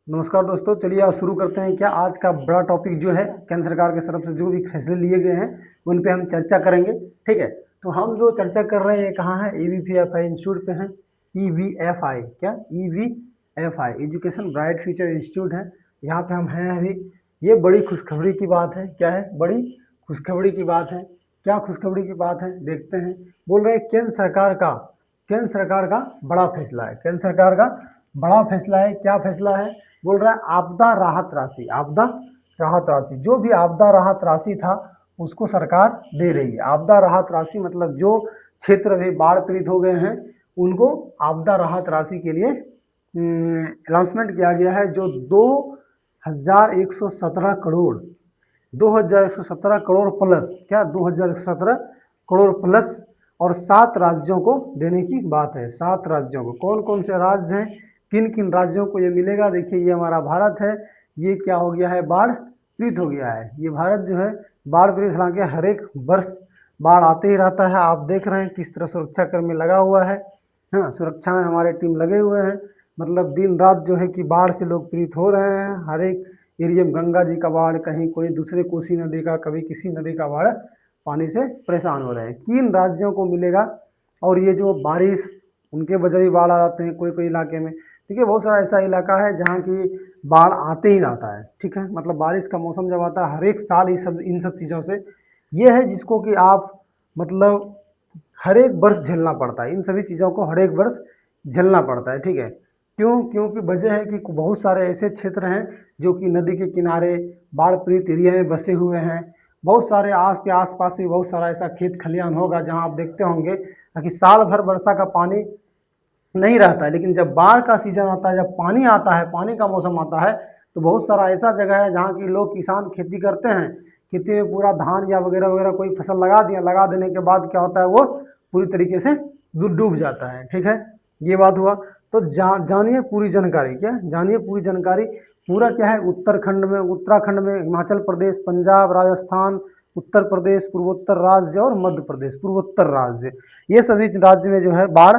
नमस्कार दोस्तों, चलिए आज शुरू करते हैं। क्या आज का बड़ा टॉपिक जो है केंद्र सरकार की तरफ से जो भी फैसले लिए गए हैं उन पे हम चर्चा करेंगे। ठीक है, तो हम जो चर्चा कर रहे हैं ये कहाँ है, EVPFI इंस्टीट्यूट पे हैं। EVFI क्या, EVFI education bright future institute है, यहाँ पे हम हैं अभी। ये बड़ी खुशखबरी की बात है। क्या है, बड़ी खुशखबरी की बात है। क्या खुशखबरी की बात है, देखते हैं। बोल रहे हैं केंद्र सरकार का बड़ा फैसला है। केंद्र सरकार का बड़ा फैसला है। क्या फैसला है, बोल रहा है आपदा राहत राशि। आपदा राहत राशि, जो भी आपदा राहत राशि था उसको सरकार दे रही है। आपदा राहत राशि मतलब जो क्षेत्र में बाढ़ पीड़ित हो गए हैं उनको आपदा राहत राशि के लिए अनाउंसमेंट किया गया है। जो 2117 करोड़ 2117 करोड़ प्लस, क्या 2117 करोड़ प्लस, और 7 राज्यों को देने की बात है। 7 राज्यों को, कौन कौन से राज्य हैं, किन किन राज्यों को ये मिलेगा। देखिए, ये हमारा भारत है। ये क्या हो गया है, बाढ़ पीड़ित हो गया है। ये भारत जो है बाढ़ पीड़ित, हालांकि हर एक वर्ष बाढ़ आते ही रहता है। आप देख रहे हैं किस तरह सुरक्षा कर्मी लगा हुआ है। हाँ, सुरक्षा में हमारे टीम लगे हुए हैं। मतलब दिन रात जो है कि बाढ़ से लोग पीड़ित हो रहे हैं। हर एक एरिया में गंगा जी का बाढ़, कहीं कोई दूसरे कोसी नदी का, कभी किसी नदी का बाढ़, पानी से परेशान हो रहे हैं। किन राज्यों को मिलेगा, और ये जो बारिश, उनके वजह भी बाढ़ आ जाते हैं कोई कोई इलाके में। ठीक है, बहुत सारा ऐसा इलाका है जहाँ की बाढ़ आते ही रहता है। ठीक है, मतलब बारिश का मौसम जब आता है हर एक साल इन सब चीज़ों से, ये है जिसको कि आप मतलब हर एक वर्ष झेलना पड़ता है। इन सभी चीज़ों को हर एक वर्ष झेलना पड़ता है। ठीक है, क्यों, क्योंकि वजह है कि बहुत सारे ऐसे क्षेत्र हैं जो कि नदी के किनारे बाढ़ पीड़ित एरिया में बसे हुए हैं। बहुत सारे आस पास भी बहुत सारा ऐसा खेत खलियान होगा जहां आप देखते होंगे कि साल भर वर्षा का पानी नहीं रहता है, लेकिन जब बाढ़ का सीजन आता है, जब पानी आता है, पानी का मौसम आता है, तो बहुत सारा ऐसा जगह है जहाँ की लोग किसान खेती करते हैं। खेती में पूरा धान या वगैरह वगैरह कोई फसल लगा दिया, लगा देने के बाद क्या होता है, वो पूरी तरीके से डूब जाता है। ठीक है, ये बात हुआ। तो जानिए पूरी जानकारी। क्या जानिए पूरी जानकारी। पूरा क्या है, उत्तराखंड में, हिमाचल प्रदेश, पंजाब, राजस्थान, उत्तर प्रदेश, पूर्वोत्तर राज्य और मध्य प्रदेश, पूर्वोत्तर राज्य, ये सभी राज्य में जो है बाढ़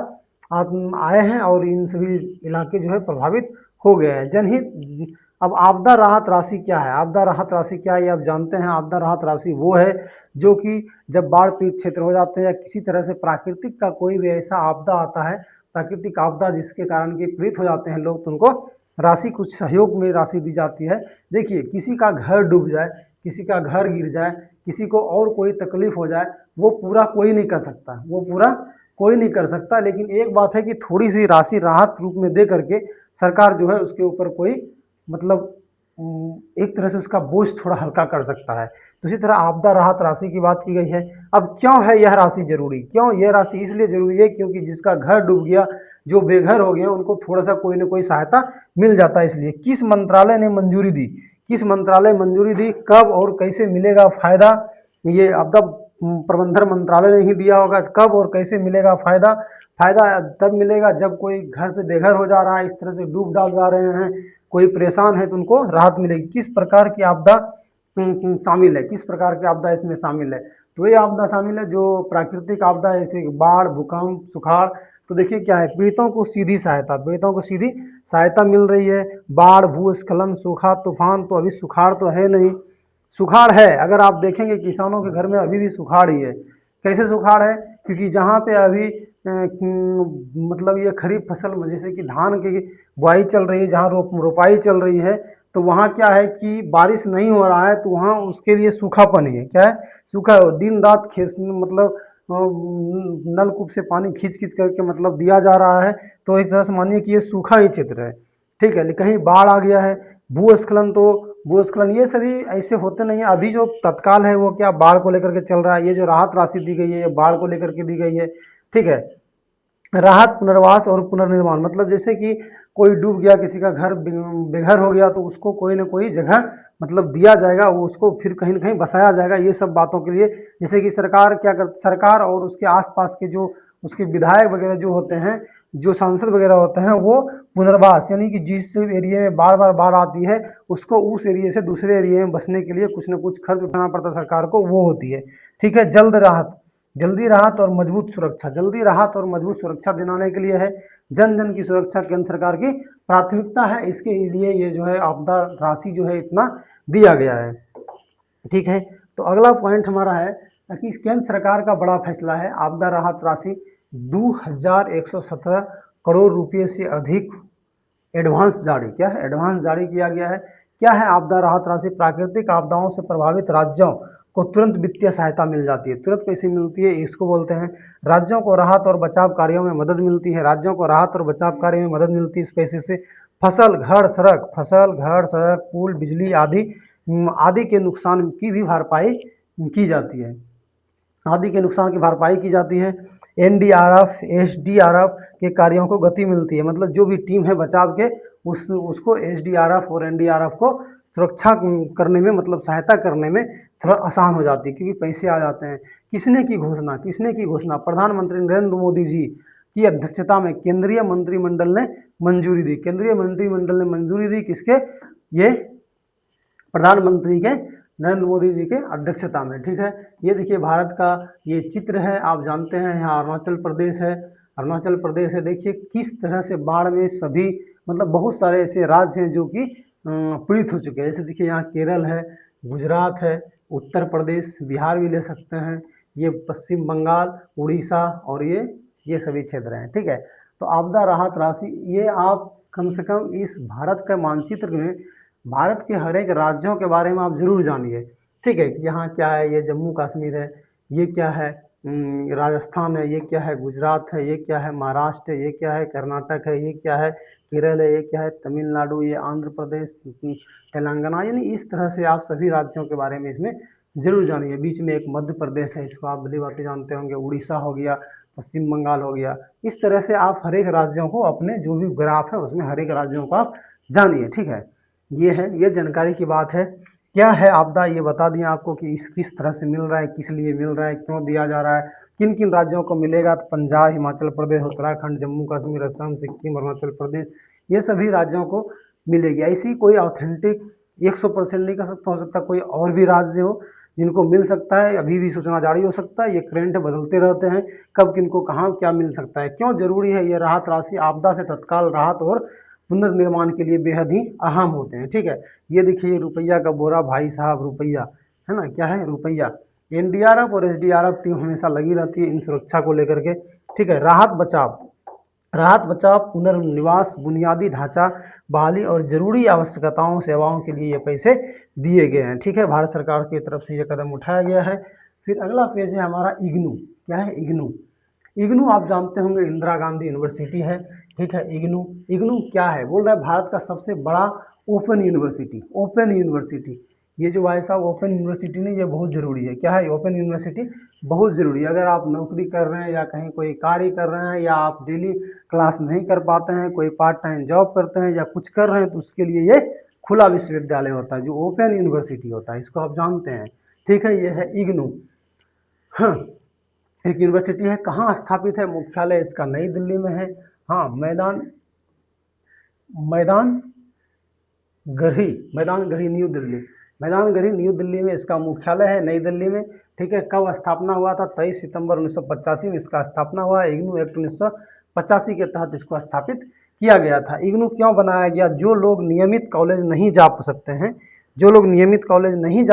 आए हैं और इन सभी इलाके जो है प्रभावित हो गए हैं। जनहित। अब आपदा राहत राशि क्या है, आपदा राहत राशि क्या है ये आप जानते हैं। आपदा राहत राशि वो है जो कि जब बाढ़ पीड़ित क्षेत्र हो जाते हैं या किसी तरह से प्राकृतिक का कोई भी ऐसा आपदा आता है, प्राकृतिक आपदा जिसके कारण कि पीड़ित हो जाते हैं लोग, तो उनको राशि, कुछ सहयोग में राशि दी जाती है। देखिए, किसी का घर डूब जाए, किसी का घर गिर जाए, किसी को और कोई तकलीफ हो जाए, वो पूरा कोई नहीं कर सकता, वो पूरा कोई नहीं कर सकता। लेकिन एक बात है कि थोड़ी सी राशि राहत रूप में दे करके सरकार जो है उसके ऊपर कोई मतलब एक तरह से उसका बोझ थोड़ा हल्का कर सकता है। तो इसी तरह आपदा राहत राशि की बात की गई है। अब क्यों है यह राशि जरूरी, क्यों यह राशि इसलिए जरूरी है क्योंकि जिसका घर डूब गया, जो बेघर हो गए, उनको थोड़ा सा कोई ना कोई सहायता मिल जाता है। इसलिए किस मंत्रालय ने मंजूरी दी, किस मंत्रालय मंजूरी दी, कब और कैसे मिलेगा फायदा, ये आपदा प्रबंधन मंत्रालय ने ही दिया होगा। कब और कैसे मिलेगा फायदा, फायदा तब मिलेगा जब कोई घर से बेघर हो जा रहा है, इस तरह से डूब डाल जा रहे हैं, कोई परेशान है, तो उनको राहत मिलेगी। किस प्रकार की आपदा शामिल है, किस प्रकार की आपदा इसमें शामिल है, तो ये आपदा शामिल है जो प्राकृतिक आपदा है, जैसे बाढ़, भूकंप, सुखाड़। तो देखिए क्या है, पीड़ितों को सीधी सहायता, पीड़ितों को सीधी सहायता मिल रही है। बाढ़, भूस्खलन, सूखा, तूफान, तो अभी सुखाड़ तो है नहीं, सुखाड़ है। अगर आप देखेंगे किसानों के घर में अभी भी सुखाड़ ही है। कैसे सुखाड़ है, क्योंकि जहाँ पे अभी मतलब ये खरीफ फसल में जैसे कि धान की बुआई चल रही है, जहाँ रोपाई चल रही है, तो वहाँ क्या है कि बारिश नहीं हो रहा है, तो वहाँ उसके लिए सूखापन ही है। क्या है, सूखा, दिन रात खेत मतलब नलकूप से पानी खींच खींच करके मतलब दिया जा रहा है। तो एक तरह से मानिए कि ये सूखा ही क्षेत्र है। ठीक है, कहीं बाढ़ आ गया है, भूस्खलन, तो भूस्खलन ये सभी ऐसे होते नहीं है। अभी जो तत्काल है वो क्या, बाढ़ को लेकर के चल रहा है। ये जो राहत राशि दी गई है ये बाढ़ को लेकर के दी गई है। ठीक है, राहत, पुनर्वास और पुनर्निर्माण, मतलब जैसे कि कोई डूब गया, किसी का घर बेघर हो गया, तो उसको कोई ना कोई जगह मतलब दिया जाएगा, वो उसको फिर कहीं ना कहीं बसाया जाएगा। ये सब बातों के लिए जैसे कि सरकार क्या कर, सरकार और उसके आसपास के जो उसके विधायक वगैरह जो होते हैं, जो सांसद वगैरह होते हैं, वो पुनर्वास, यानी कि जिस एरिया में बार बार बाढ़ आती है उसको उस एरिया से दूसरे एरिया में बसने के लिए कुछ ना कुछ खर्च उठाना पड़ता है सरकार को, वो होती है। ठीक है, जल्दी राहत और मजबूत सुरक्षा, जल्दी राहत और मजबूत सुरक्षा दिलाने के लिए है। जन जन की सुरक्षा केंद्र सरकार की प्राथमिकता है, इसके लिए ये जो है आपदा राशि जो है इतना दिया गया है। ठीक है, तो अगला पॉइंट हमारा है कि केंद्र सरकार का बड़ा फैसला है, आपदा राहत राशि 2117 करोड़ रुपये से अधिक एडवांस जारी, क्या है, एडवांस जारी किया गया है। क्या है आपदा राहत राशि? प्राकृतिक आपदाओं से प्रभावित राज्यों को तुरंत वित्तीय सहायता मिल जाती है, तुरंत पैसे मिलती है, इसको बोलते हैं। राज्यों को राहत और बचाव कार्यों में मदद मिलती है, राज्यों को राहत और बचाव कार्य में मदद मिलती है इस पैसे से। फसल, घर, सड़क, पुल, बिजली आदि के नुकसान की भी भरपाई की जाती है, आदि के नुकसान की भरपाई की जाती है। एनडीआरएफ, एसडीआरएफ के कार्यों को गति मिलती है, मतलब जो भी टीम है बचाव के उसको एसडीआरएफ और एनडीआरएफ को सुरक्षा करने में, मतलब सहायता करने में थोड़ा आसान हो जाती है, क्योंकि पैसे आ जाते हैं। किसने की घोषणा? प्रधानमंत्री नरेंद्र मोदी जी की अध्यक्षता में केंद्रीय मंत्रिमंडल ने मंजूरी दी। केंद्रीय मंत्रिमंडल ने मंजूरी दी किसके? ये प्रधानमंत्री के नरेंद्र मोदी जी के अध्यक्षता में। ठीक है, ये देखिए भारत का ये चित्र है, आप जानते हैं यहाँ अरुणाचल प्रदेश है, अरुणाचल प्रदेश है। देखिए किस तरह से बाढ़ में सभी, मतलब बहुत सारे ऐसे राज्य हैं जो कि पीड़ित हो चुके हैं। जैसे देखिए यहाँ केरल है, गुजरात है, उत्तर प्रदेश, बिहार भी ले सकते हैं, ये पश्चिम बंगाल, उड़ीसा और ये सभी क्षेत्र हैं। ठीक है, तो आपदा राहत राशि ये आप कम से कम इस भारत के मानचित्र में भारत के हर एक राज्यों के बारे में आप जरूर जानिए। ठीक है, यहाँ क्या है, ये जम्मू कश्मीर है, ये क्या है, राजस्थान है, ये क्या है, गुजरात है, ये क्या है, महाराष्ट्र है, ये क्या है, कर्नाटक है, ये क्या है, केरल है, ये क्या है, तमिलनाडु, ये आंध्र प्रदेश, तेलंगाना। यानी इस तरह से आप सभी राज्यों के बारे में इसमें जरूर जानिए। बीच में एक मध्य प्रदेश है, इसको आप भली बातें जानते होंगे, उड़ीसा हो गया, पश्चिम बंगाल हो गया। इस तरह से आप हर एक राज्यों को, अपने जो भी ग्राफ है उसमें हर एक राज्यों को आप जानिए। ठीक है, ये है, ये जानकारी की बात है। क्या है आपदा, ये बता दिया आपको कि इस किस तरह से मिल रहा है, किस लिए मिल रहा है, क्यों दिया जा रहा है, किन किन राज्यों को मिलेगा। तो पंजाब, हिमाचल प्रदेश, उत्तराखंड, जम्मू कश्मीर, असम, सिक्किम, अरुणाचल प्रदेश, ये सभी राज्यों को मिलेगी। ऐसी कोई ऑथेंटिक 100% नहीं कर सकता, हो सकता कोई और भी राज्य हो जिनको मिल सकता है, अभी भी सूचना जारी हो सकता है, ये करंट बदलते रहते हैं, कब किनको कहाँ क्या मिल सकता है। क्यों जरूरी है ये राहत राशि? आपदा से तत्काल राहत और पुनर्निर्माण के लिए बेहद ही अहम होते हैं। ठीक है, ये देखिए रुपया का बोरा, भाई साहब रुपया है ना, क्या है, रुपया। एनडीआरएफ और एसडीआरएफ टीम हमेशा लगी रहती है इन सुरक्षा को लेकर के। ठीक है, राहत बचाव, पुनर्निवास, बुनियादी ढांचा बहाली और जरूरी आवश्यकताओं सेवाओं के लिए ये पैसे दिए गए हैं। ठीक है, भारत सरकार की तरफ से ये कदम उठाया गया है। फिर अगला पेज है हमारा इग्नू। क्या है? इग्नू आप जानते होंगे, इंदिरा गांधी यूनिवर्सिटी है। ठीक है, इग्नू क्या है? बोल रहा है भारत का सबसे बड़ा ओपन यूनिवर्सिटी। ये जो भाई साहब ओपन यूनिवर्सिटी ने, ये बहुत ज़रूरी है। क्या है? ओपन यूनिवर्सिटी बहुत ज़रूरी है। अगर आप नौकरी कर रहे हैं या कहीं कोई कार्य कर रहे हैं, या आप डेली क्लास नहीं कर पाते हैं, कोई पार्ट टाइम जॉब करते हैं या कुछ कर रहे हैं, तो उसके लिए ये खुला विश्वविद्यालय होता है, जो ओपन यूनिवर्सिटी होता है, इसको आप जानते हैं। ठीक है, ये है इग्नू। हाँ, एक यूनिवर्सिटी है, कहाँ स्थापित है? मुख्यालय इसका नई दिल्ली में है। हाँ, मैदान गढ़ी न्यू दिल्ली में इसका मुख्यालय है, नई दिल्ली में। ठीक है, कब स्थापना हुआ था? 23 सितंबर 1985 में इसका स्थापना हुआ। इग्नू एक्ट 1985 के तहत इसको स्थापित किया गया था। इग्नू क्यों बनाया गया? जो लोग नियमित कॉलेज नहीं जा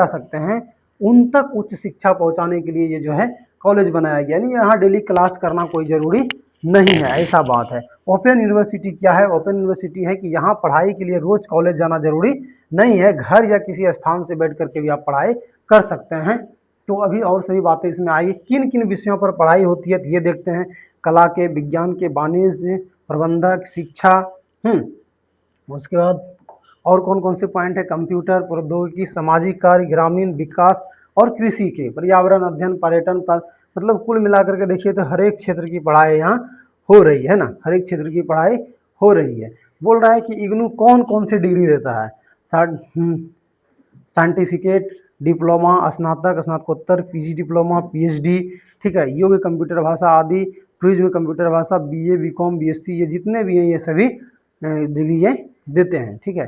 सकते हैं, उन तक उच्च शिक्षा पहुंचाने के लिए ये जो है कॉलेज बनाया गया। यानी यहाँ डेली क्लास करना कोई ज़रूरी नहीं है, ऐसा बात है। ओपन यूनिवर्सिटी क्या है? ओपन यूनिवर्सिटी है कि यहाँ पढ़ाई के लिए रोज कॉलेज जाना जरूरी नहीं है, घर या किसी स्थान से बैठ करके भी आप पढ़ाई कर सकते हैं। तो अभी और सभी बातें इसमें आएगी। किन किन विषयों पर पढ़ाई होती है तो ये देखते हैं। कला के, विज्ञान के, वाणिज्य, प्रबंधक, शिक्षा, उसके बाद और कौन कौन से पॉइंट है? कंप्यूटर, प्रौद्योगिकी, सामाजिक कार्य, ग्रामीण विकास और कृषि के, पर्यावरण अध्ययन, पर्यटन पर, मतलब कुल मिलाकर के देखिए तो हर एक क्षेत्र की पढ़ाई यहाँ हो रही है ना, हर एक क्षेत्र की पढ़ाई हो रही है। बोल रहा है कि इग्नू कौन कौन से डिग्री देता है? साइंटिफिकेट, डिप्लोमा, स्नातक, स्नातकोत्तर, पीजी डिप्लोमा, पीएचडी। ठीक है, योग, कंप्यूटर भाषा आदि, टूरिज्म, कंप्यूटर भाषा, बीए, बीकॉम, बीएससी, ये जितने भी हैं ये सभी डिग्री ये देते हैं। ठीक है,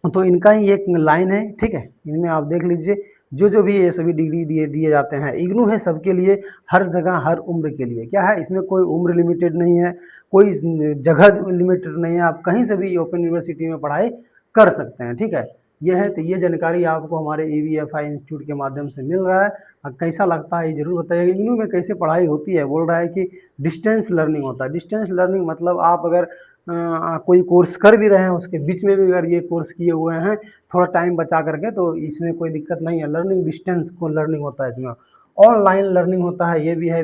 तो इनका ही एक लाइन है। ठीक है, इनमें आप देख लीजिए जो भी ये सभी डिग्री दिए जाते हैं। इग्नू है सबके लिए, हर जगह, हर उम्र के लिए। क्या है? इसमें कोई उम्र लिमिटेड नहीं है, कोई जगह लिमिटेड नहीं है, आप कहीं से भी ओपन यूनिवर्सिटी में पढ़ाई कर सकते हैं। ठीक है, ये है, तो ये जानकारी आपको हमारे EVFI इंस्टीट्यूट के माध्यम से मिल रहा है। अब कैसा लगता है ये जरूर बताइएगा। इग्नू में कैसे पढ़ाई होती है, बोल रहा है कि डिस्टेंस लर्निंग होता है। डिस्टेंस लर्निंग मतलब आप अगर कोई कोर्स कर भी रहे हैं, उसके बीच में भी अगर ये कोर्स किए हुए हैं थोड़ा टाइम बचा करके, तो इसमें कोई दिक्कत नहीं है। लर्निंग डिस्टेंस को लर्निंग होता है इसमें। ऑनलाइन लर्निंग होता है, ये भी है।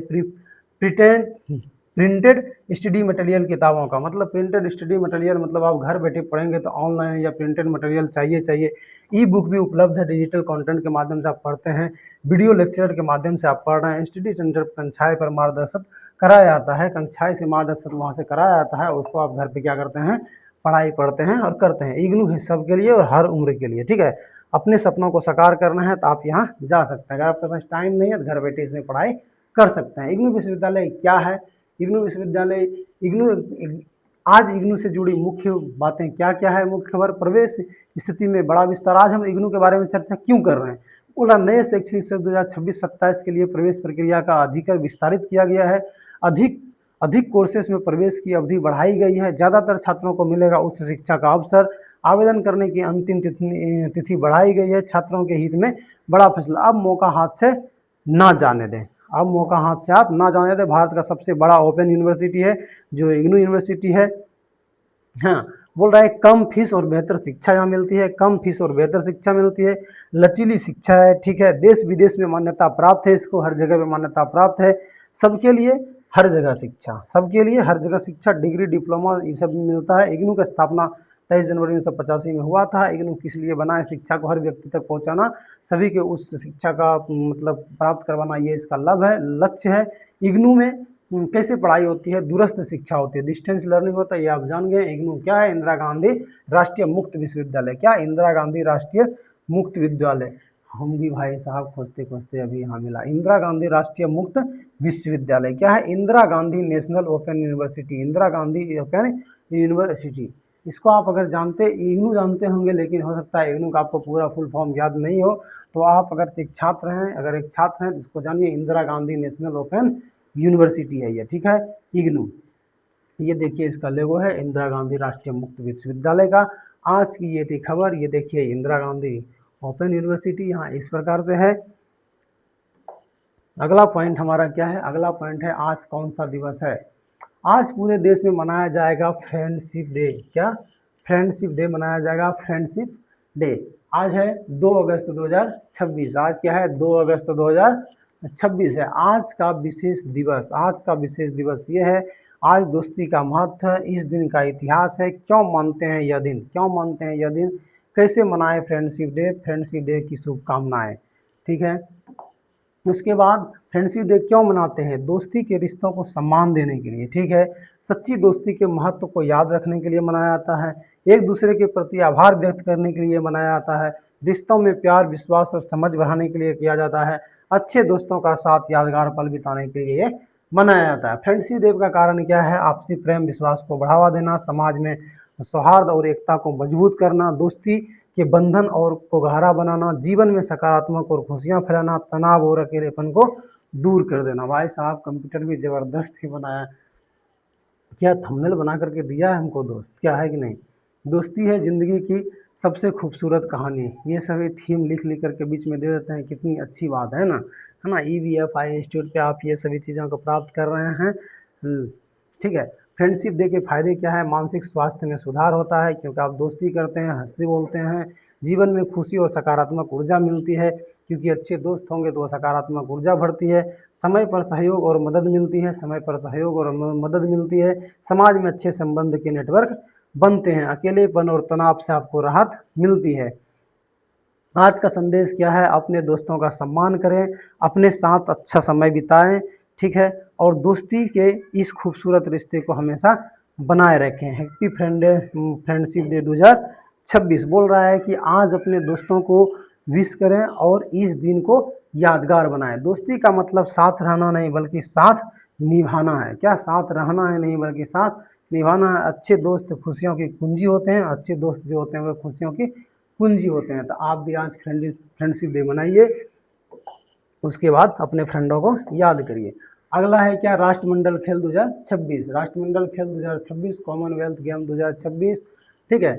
प्रिंटेड स्टडी मटेरियल किताबों का मतलब, प्रिंटेड स्टडी मटेरियल मतलब आप घर बैठे पढ़ेंगे तो ऑनलाइन या प्रिंटेड मटेरियल चाहिए। ई बुक भी उपलब्ध है, डिजिटल कंटेंट के माध्यम से आप पढ़ते हैं। वीडियो लेक्चर के माध्यम से आप पढ़ रहे हैं। स्टडी सेंटर कक्षाएं पर मार्गदर्शन कराया जाता है, कक्षाएं से मार्गदर्शन वहाँ से कराया जाता है, उसको आप घर पे क्या करते हैं, पढ़ाई पढ़ते हैं और करते हैं। इग्नू है सबके लिए और हर उम्र के लिए। ठीक है, अपने सपनों को साकार करना है तो आप यहाँ जा सकते हैं। अगर आपके पास टाइम नहीं है तो घर बैठे इसमें पढ़ाई कर सकते हैं। इग्नू विश्वविद्यालय क्या है? इग्नू विश्वविद्यालय, इग्नू, आज इग्नू से जुड़ी मुख्य बातें क्या क्या है? मुख्य खबर, प्रवेश स्थिति में बड़ा विस्तार। आज हम इग्नू के बारे में चर्चा क्यों कर रहे हैं? बोला नए शैक्षणिक सत्र 2026-27 के लिए प्रवेश प्रक्रिया का अधिकार विस्तारित किया गया है। अधिक अधिक कोर्सेस में प्रवेश की अवधि बढ़ाई गई है। ज़्यादातर छात्रों को मिलेगा उच्च शिक्षा का अवसर। आवेदन करने की अंतिम तिथि बढ़ाई गई है। छात्रों के हित में बड़ा फैसला। अब मौका हाथ से ना जाने दें, अब मौका हाथ से आप ना जाने दें। भारत का सबसे बड़ा ओपन यूनिवर्सिटी है जो इग्नू यूनिवर्सिटी है। हाँ, बोल रहा है कम फीस और बेहतर शिक्षा यहाँ मिलती है, कम फीस और बेहतर शिक्षा मिलती है। लचीली शिक्षा है। ठीक है, देश विदेश में मान्यता प्राप्त है, इसको हर जगह पे मान्यता प्राप्त है। सबके लिए हर जगह शिक्षा, सबके लिए हर जगह शिक्षा, डिग्री डिप्लोमा ये सब मिलता है। इग्नू का स्थापना 23 जनवरी 1985 में हुआ था। इग्नू किस लिए बना है? शिक्षा को हर व्यक्ति तक पहुंचाना, सभी के उच्च शिक्षा का मतलब प्राप्त करवाना, ये इसका लक्ष्य है। इग्नू में कैसे पढ़ाई होती है? दूरस्थ शिक्षा होती है, डिस्टेंस लर्निंग होता है, ये आप जान गए। इग्नू क्या है? इंदिरा गांधी राष्ट्रीय मुक्त विश्वविद्यालय। क्या? इंदिरा गांधी राष्ट्रीय मुक्त विद्यालय। हम भी भाई साहब खोजते खोजते अभी यहाँ मिला। इंदिरा गांधी राष्ट्रीय मुक्त विश्वविद्यालय क्या है? Indira Gandhi national open university, Indira Gandhi open university. इसको आप अगर जानते, इग्नू जानते होंगे, लेकिन हो सकता है इग्नू का आपको पूरा फुल फॉर्म याद नहीं हो, तो आप अगर एक छात्र हैं, तो इसको जानिए, Indira Gandhi national open university है ये। ठीक है, इग्नू, ये देखिए इसका लोगो है, इंदिरा गांधी राष्ट्रीय मुक्त विश्वविद्यालय का। आज की ये थी खबर। ये देखिए इंदिरा गांधी ओपन यूनिवर्सिटी यहाँ इस प्रकार से है। अगला पॉइंट हमारा क्या है? अगला पॉइंट है आज कौन सा दिवस है? आज पूरे देश में मनाया जाएगा फ्रेंडशिप डे। क्या? फ्रेंडशिप डे मनाया जाएगा, फ्रेंडशिप डे। आज है 2 अगस्त 2026। आज क्या है? 2 अगस्त 2026 है आज का विशेष दिवस। आज का विशेष दिवस ये है। आज दोस्ती का महत्व है, इस दिन का इतिहास है, क्यों मानते हैं यह दिन, क्यों मानते हैं यह दिन, कैसे मनाएं फ्रेंडशिप डे, फ्रेंडशिप डे की शुभकामनाएं। ठीक है, उसके बाद फ्रेंडशिप डे क्यों मनाते हैं? दोस्ती के रिश्तों को सम्मान देने के लिए। ठीक है, सच्ची दोस्ती के महत्व को याद रखने के लिए मनाया जाता है। एक दूसरे के प्रति आभार व्यक्त करने के लिए मनाया जाता है। रिश्तों में प्यार, विश्वास और समझ बढ़ाने के लिए किया जाता है। अच्छे दोस्तों का साथ यादगार पल बिताने के लिए मनाया जाता है। फ्रेंडशिप डे का कारण क्या है? आपसी प्रेम विश्वास को बढ़ावा देना, समाज में सौहार्द और एकता को मजबूत करना, दोस्ती के बंधन और को गहरा बनाना, जीवन में सकारात्मक और खुशियां फैलाना, तनाव और अकेलेपन को दूर कर देना। भाई साहब कंप्यूटर भी जबरदस्त ही बनाया, क्या थंबनेल बना करके दिया है हमको दोस्त, क्या है कि नहीं? दोस्ती है जिंदगी की सबसे खूबसूरत कहानी। ये सभी थीम लिख लिख करके बीच में दे देते हैं, कितनी अच्छी बात है ना, है ना। EVFI इंस्टीट्यूट पे आप ये सभी चीज़ों को प्राप्त कर रहे हैं। ठीक है, फ्रेंडशिप डे के फायदे क्या है? मानसिक स्वास्थ्य में सुधार होता है, क्योंकि आप दोस्ती करते हैं, हंसी बोलते हैं। जीवन में खुशी और सकारात्मक ऊर्जा मिलती है, क्योंकि अच्छे दोस्त होंगे तो वो सकारात्मक ऊर्जा बढ़ती है। समय पर सहयोग और मदद मिलती है, समय पर सहयोग और मदद मिलती है। समाज में अच्छे संबंध के नेटवर्क बनते हैं। अकेलेपन और तनाव से आपको राहत मिलती है। आज का संदेश क्या है? अपने दोस्तों का सम्मान करें, अपने साथ अच्छा समय बिताएं। ठीक है, और दोस्ती के इस खूबसूरत रिश्ते को हमेशा बनाए रखें। हैप्पी फ्रेंडशिप डे 2026 बोल रहा है कि आज अपने दोस्तों को विश करें और इस दिन को यादगार बनाएं। दोस्ती का मतलब साथ रहना नहीं बल्कि साथ निभाना है। क्या? साथ रहना है नहीं बल्कि साथ निभाना है। अच्छे दोस्त खुशियों की कुंजी होते हैं, अच्छे दोस्त जो होते हैं वे खुशियों की कुंजी होते हैं। तो आप भी आज फ्रेंडशिप डे मनाइए, उसके बाद अपने फ्रेंडों को याद करिए। अगला है क्या, राष्ट्रमंडल खेल 2026, राष्ट्रमंडल खेल 2026, कॉमनवेल्थ गेम 2026, ठीक है।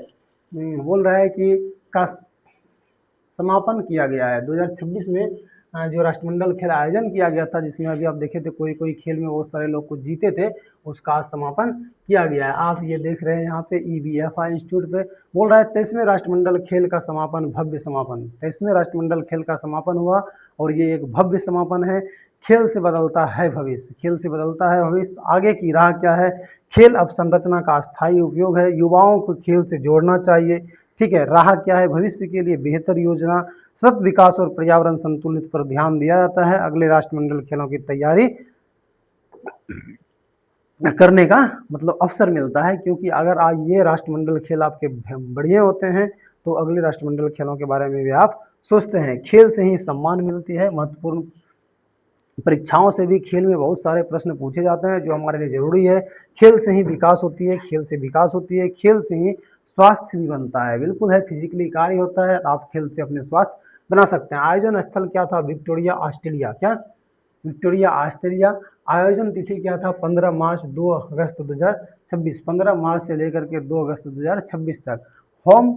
बोल रहा है कि का समापन किया गया है 2026 में। जो राष्ट्रमंडल खेल आयोजन किया गया था, जिसमें अभी आप देखे थे कोई कोई खेल में बहुत सारे लोग को जीते थे, उसका आज समापन किया गया है। आप ये देख रहे हैं यहाँ पे EBFI इंस्टीट्यूट पे बोल रहा है 23वें राष्ट्रमंडल खेल का समापन, भव्य समापन, 23वें राष्ट्रमंडल खेल का समापन हुआ और ये एक भव्य समापन है। खेल से बदलता है भविष्य, खेल से बदलता है भविष्य। आगे की राह क्या है, खेल अवसंरचना का अस्थायी उपयोग है, युवाओं को खेल से जोड़ना चाहिए, ठीक है। राह क्या है, भविष्य के लिए बेहतर योजना, सतत विकास और पर्यावरण संतुलित पर ध्यान दिया जाता है। अगले राष्ट्रमंडल खेलों की तैयारी करने का मतलब अवसर मिलता है, क्योंकि अगर आज ये राष्ट्रमंडल खेल आपके बढ़िया होते हैं तो अगले राष्ट्रमंडल खेलों के बारे में भी आप सोचते हैं। खेल से ही सम्मान मिलती है, महत्वपूर्ण परीक्षाओं से भी खेल में बहुत सारे प्रश्न पूछे जाते हैं जो हमारे लिए जरूरी है। खेल से ही विकास होती है, खेल से विकास होती है, खेल से ही स्वास्थ्य भी बनता है, बिल्कुल है, फिजिकली कार्य होता है, आप खेल से अपने स्वास्थ्य बना सकते हैं। आयोजन स्थल क्या था, विक्टोरिया ऑस्ट्रेलिया, क्या विक्टोरिया ऑस्ट्रेलिया। आयोजन तिथि क्या था, 15 मार्च 2 अगस्त 2026, 15 मार्च से लेकर के 2 अगस्त 2026 तक। होम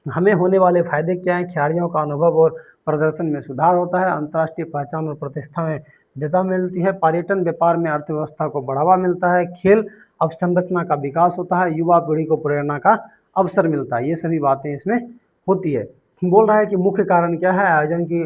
हमें होने वाले फायदे क्या हैं, खिलाड़ियों का अनुभव और प्रदर्शन में सुधार होता है, अंतर्राष्ट्रीय पहचान और प्रतिष्ठा में देता मिलती है, पर्यटन व्यापार में अर्थव्यवस्था को बढ़ावा मिलता है, खेल अवसंरचना का विकास होता है, युवा पीढ़ी को प्रेरणा का अवसर मिलता है। ये सभी बातें इसमें होती है। बोल रहा है कि मुख्य कारण क्या है, आयोजन की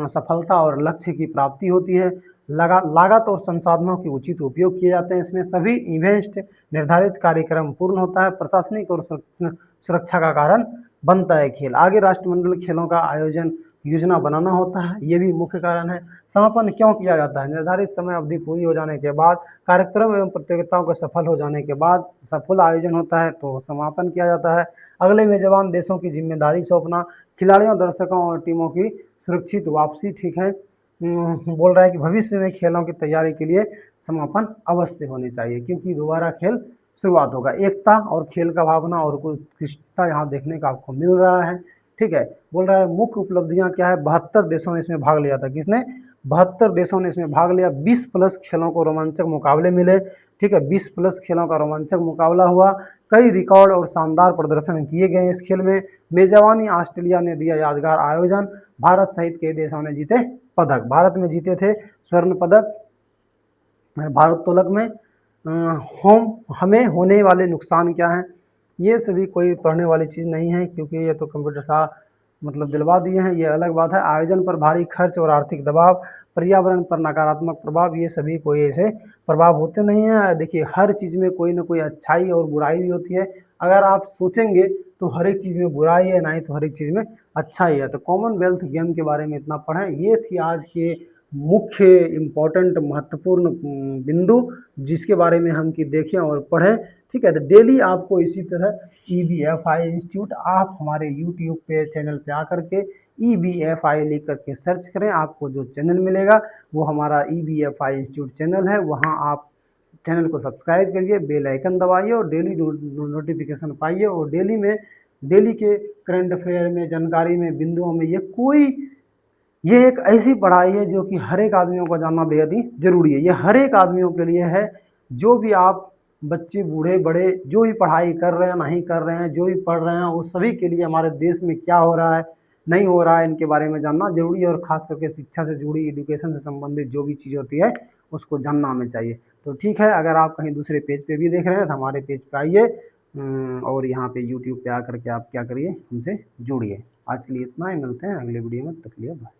सफलता और लक्ष्य की प्राप्ति होती है, लागत और संसाधनों के उचित उपयोग किए जाते हैं, इसमें सभी इवेंट निर्धारित कार्यक्रम पूर्ण होता है, प्रशासनिक और सुरक्षा का कारण बनता है खेल। आगे राष्ट्रमंडल खेलों का आयोजन योजना बनाना होता है, ये भी मुख्य कारण है। समापन क्यों किया जाता है, निर्धारित समय अवधि पूरी हो जाने के बाद, कार्यक्रम एवं प्रतियोगिताओं को सफल हो जाने के बाद सफल आयोजन होता है तो समापन किया जाता है। अगले मेजबान देशों की जिम्मेदारी सौंपना, खिलाड़ियों, दर्शकों और टीमों की सुरक्षित वापसी, ठीक है। बोल रहा है कि भविष्य में खेलों की तैयारी के लिए समापन अवश्य होनी चाहिए, क्योंकि दोबारा खेल शुरुआत होगा। एकता और खेल का भावना और उत्कृष्टता यहाँ देखने का आपको मिल रहा है, ठीक है। बोल रहा है मुख्य उपलब्धियां क्या है, 72 देशों ने इसमें भाग लिया था, किसने, 72 देशों ने इसमें भाग लिया, 20 प्लस खेलों को रोमांचक मुकाबले मिले, ठीक है, 20 प्लस खेलों का रोमांचक मुकाबला हुआ, कई रिकॉर्ड और शानदार प्रदर्शन किए गए इस खेल में। मेजबानी ऑस्ट्रेलिया ने दिया यादगार आयोजन, भारत सहित कई देशों ने जीते पदक, भारत में जीते थे स्वर्ण पदक भारोत्तोलक में। होम हमें होने वाले नुकसान क्या हैं, ये सभी कोई पढ़ने वाली चीज़ नहीं है, क्योंकि ये तो कंप्यूटर सा मतलब दिलवा दिए हैं, ये अलग बात है। आयोजन पर भारी खर्च और आर्थिक दबाव, पर्यावरण पर नकारात्मक प्रभाव, ये सभी कोई ऐसे प्रभाव होते नहीं हैं। देखिए हर चीज़ में कोई ना कोई अच्छाई और बुराई भी होती है, अगर आप सोचेंगे तो हर एक चीज़ में बुराई है, नहीं तो हर एक चीज़ में अच्छा ही है। तो कॉमनवेल्थ गेम के बारे में इतना पढ़ें, ये थी आज के मुख्य इम्पोर्टेंट महत्वपूर्ण बिंदु, जिसके बारे में हम कि देखें और पढ़ें, ठीक है। तो डेली आपको इसी तरह EBFI इंस्टीट्यूट आप हमारे यूट्यूब पे चैनल पे आकर के EBFI लिख करके सर्च करें, आपको जो चैनल मिलेगा वो हमारा EBFI इंस्टीट्यूट चैनल है। वहाँ आप चैनल को सब्सक्राइब करिए, बेल आइकन दबाइए और डेली नोटिफिकेशन पाइए, और डेली में डेली के करंट अफेयर में, जानकारी में, बिंदुओं में, ये एक ऐसी पढ़ाई है जो कि हर एक आदमियों को जानना बेहद ही जरूरी है। ये हर एक आदमियों के लिए है, जो भी आप बच्चे, बूढ़े, बड़े, जो भी पढ़ाई कर रहे हैं, नहीं कर रहे हैं, जो भी पढ़ रहे हैं, वो सभी के लिए हमारे देश में क्या हो रहा है, नहीं हो रहा है, इनके बारे में जानना जरूरी है। और खास करके शिक्षा से जुड़ी, एजुकेशन से संबंधित जो भी चीज़ होती है उसको जानना हमें चाहिए। तो ठीक है, अगर आप कहीं दूसरे पेज पे भी देख रहे हैं तो हमारे पेज पे आइए और यहाँ पे यूट्यूब पे आकर के आप क्या करिए, हमसे जुड़िए। आज के लिए इतना ही, मिलते हैं अगले वीडियो में, तक के लिए बाय।